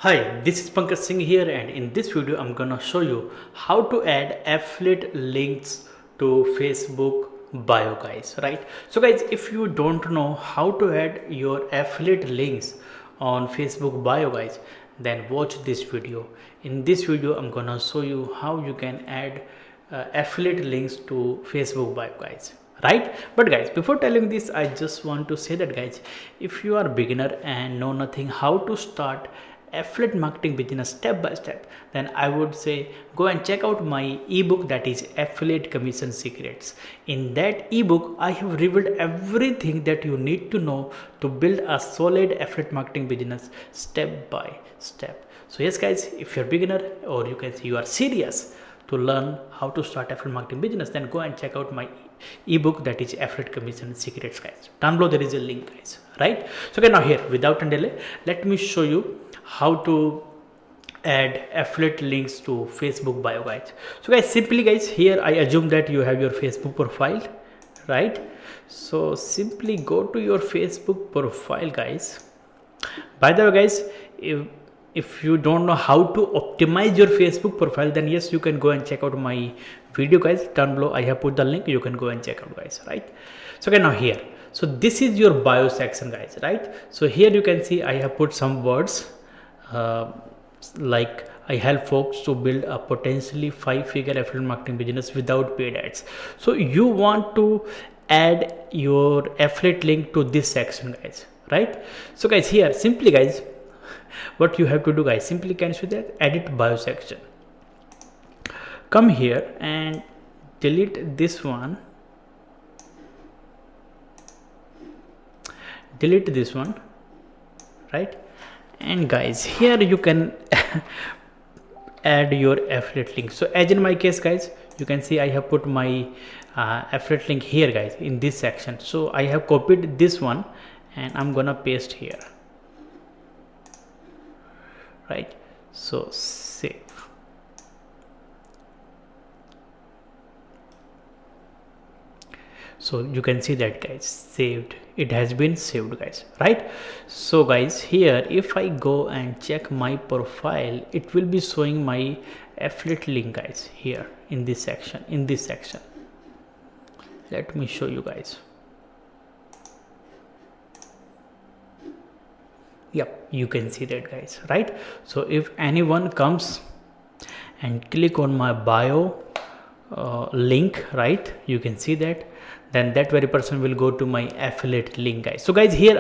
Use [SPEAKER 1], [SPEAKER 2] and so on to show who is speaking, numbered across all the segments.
[SPEAKER 1] Hi, this is Pankaj Singh here, and in this video I'm gonna show you how to add affiliate links to Facebook bio, guys. Right? So guys, if you don't know how to add your affiliate links on Facebook bio, guys, then watch this video. In this video I'm gonna show you how you can add affiliate links to Facebook bio, guys. Right? But guys, before telling this, I just want to say that, guys, if you are beginner and know nothing how to start affiliate marketing business step by step, then I would say go and check out my ebook, that is Affiliate Commission Secrets. In that ebook I have revealed everything that you need to know to build a solid affiliate marketing business step by step. So yes guys, if you're beginner, or you can say you are serious to learn how to start affiliate marketing business, then go and check out my ebook, that is Affiliate Commission Secrets, guys. Down below there is a link, guys. Right? So okay, now here without any delay, let me show you how to add affiliate links to Facebook bio, guys. So guys, simply guys, here I assume that you have your Facebook profile, right? So simply go to your Facebook profile, guys. By the way guys, if you don't know how to optimize your Facebook profile, then yes, you can go and check out my video, guys. Down below I have put the link, you can go and check out, guys. Right? So okay, now here, so this is your bio section, guys. Right? So here you can see I have put some words like I help folks to build a potentially 5-figure affiliate marketing business without paid ads. So you want to add your affiliate link to this section, guys. Right? So guys, here simply guys, what you have to do, guys, simply can see that edit bio section, come here and delete this one, delete this one, right? And guys, here you can add your affiliate link. So as in my case, guys, you can see I have put my affiliate link here, guys, in this section. So I have copied this one and I'm gonna paste here, right? So save. So you can see that, guys, saved. It has been saved, guys. Right? So guys, here if I go and check my profile, it will be showing my affiliate link, guys, here in this section. Let me show you, guys. Yep, you can see that, guys. Right? So if anyone comes and click on my bio link, right, you can see that, then that very person will go to my affiliate link, guys. So guys, here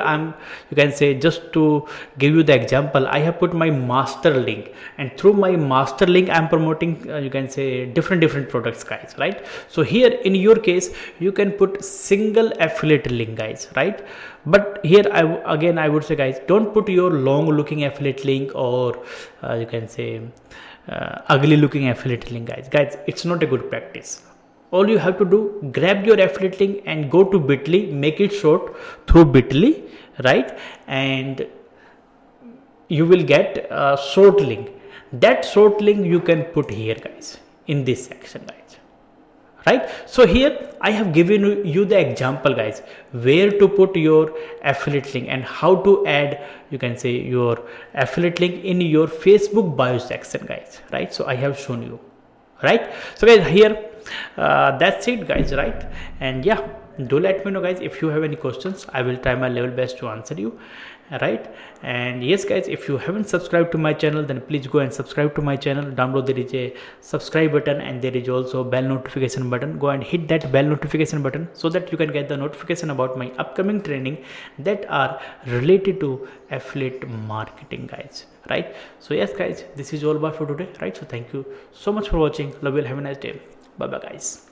[SPEAKER 1] you can say, just to give you the example, I have put my master link, and through my master link I'm promoting you can say different products, guys. Right? So here in your case you can put single affiliate link, guys. Right? But here I would say, guys, don't put your long looking affiliate link, or you can say ugly looking affiliate link, guys. It's not a good practice. All you have to do, grab your affiliate link and go to bit.ly, make it short through bit.ly, right? And you will get a short link. That short link you can put here, guys, in this section, guys. Right? So here I have given you the example, guys, where to put your affiliate link and how to add, you can say, your affiliate link in your Facebook bio section, guys. Right? So I have shown you. Right? So guys, here that's it, guys. Right? And yeah, do let me know, guys, if you have any questions. I will try my level best to answer you. Right? And yes, guys, if you haven't subscribed to my channel, then please go and subscribe to my channel. Down below there is a subscribe button, and there is also bell notification button. Go and hit that bell notification button so that you can get the notification about my upcoming training that are related to affiliate marketing, guys. Right? So yes, guys, this is all about for today. Right? So thank you so much for watching. Love you. Have a nice day. Bye bye, guys.